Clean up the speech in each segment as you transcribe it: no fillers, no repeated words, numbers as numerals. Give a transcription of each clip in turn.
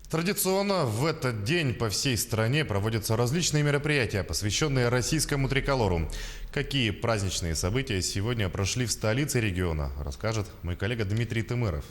Традиционно в этот день по всей стране проводятся различные мероприятия, посвященные российскому триколору. Какие праздничные события сегодня прошли в столице региона, расскажет мой коллега Дмитрий Тымыров.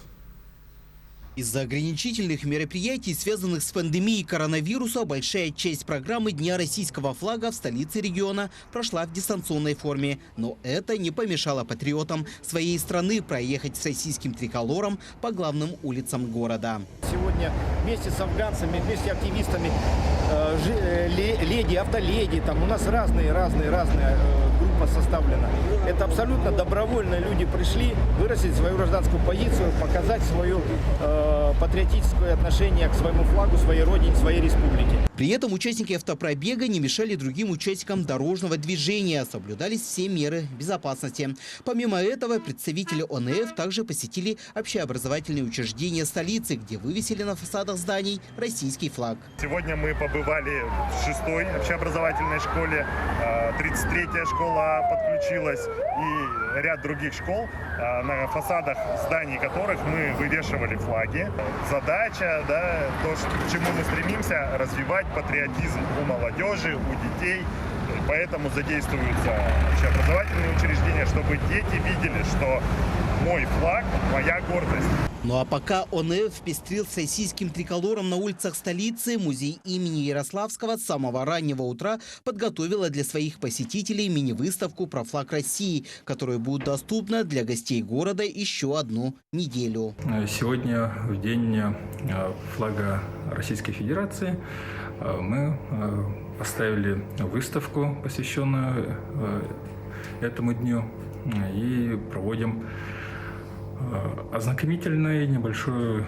Из-за ограничительных мероприятий, связанных с пандемией коронавируса, большая часть программы Дня российского флага в столице региона прошла в дистанционной форме. Но это не помешало патриотам своей страны проехать с российским триколором по главным улицам города. Сегодня вместе с афганцами, вместе с активистами, леди, автоледи, там у нас разные группа составлена. Это абсолютно добровольно люди пришли выразить свою гражданскую позицию, показать свое патриотическое отношение к своему флагу, своей родине, своей республике. При этом участники автопробега не мешали другим участникам дорожного движения. Соблюдались все меры безопасности. Помимо этого, представители ОНФ также посетили общеобразовательные учреждения столицы, где вывесили на фасадах зданий российский флаг. Сегодня мы побывали в 6-й общеобразовательной школе, 33-я школа подключилась и ряд других школ, на фасадах зданий которых мы вывешивали флаги. Задача, то, к чему мы стремимся, развивать патриотизм у молодежи, у детей. Поэтому задействуются общеобразовательные учреждения, чтобы дети видели, что мой флаг – моя гордость. Ну а пока ОНФ пестрил с российским триколором на улицах столицы, музей имени Ярославского с самого раннего утра подготовила для своих посетителей мини-выставку про флаг России, которая будет доступна для гостей города еще одну неделю. Сегодня, в день флага Российской Федерации, мы поставили выставку, посвященную этому дню, и проводим ознакомительное небольшое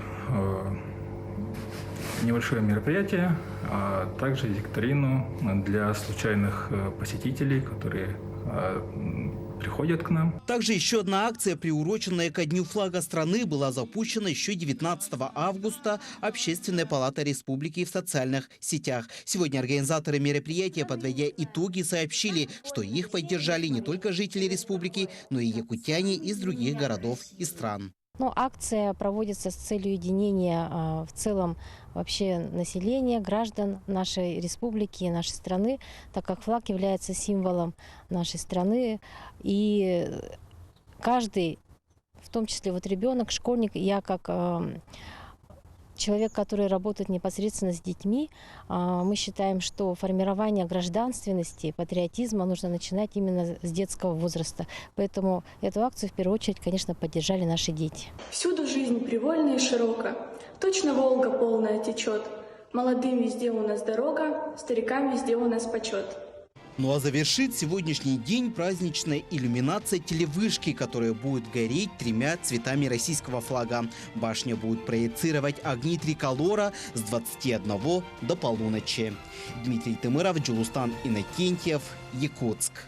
мероприятие, а также викторину для случайных посетителей, которые приходят к нам. Также еще одна акция, приуроченная ко Дню флага страны, была запущена еще 19 августа Общественной палатой республики в социальных сетях. Сегодня организаторы мероприятия, подводя итоги, сообщили, что их поддержали не только жители республики, но и якутяне из других городов и стран. Акция проводится с целью единения в целом вообще населения, граждан нашей республики и нашей страны, так как флаг является символом нашей страны. И каждый, в том числе ребенок, школьник, я как человек, который работает непосредственно с детьми, мы считаем, что формирование гражданственности, патриотизма нужно начинать именно с детского возраста. Поэтому эту акцию в первую очередь, конечно, поддержали наши дети. Всюду жизнь привольна и широка, точно Волга полная течет. Молодым везде у нас дорога, старикам везде у нас почет. Ну а завершит сегодняшний день праздничная иллюминация телевышки, которая будет гореть 3 цветами российского флага. Башня будет проецировать огни триколора с 21 до полуночи. Дмитрий Тымыров, Джулустан Иннокентьев, Якутск.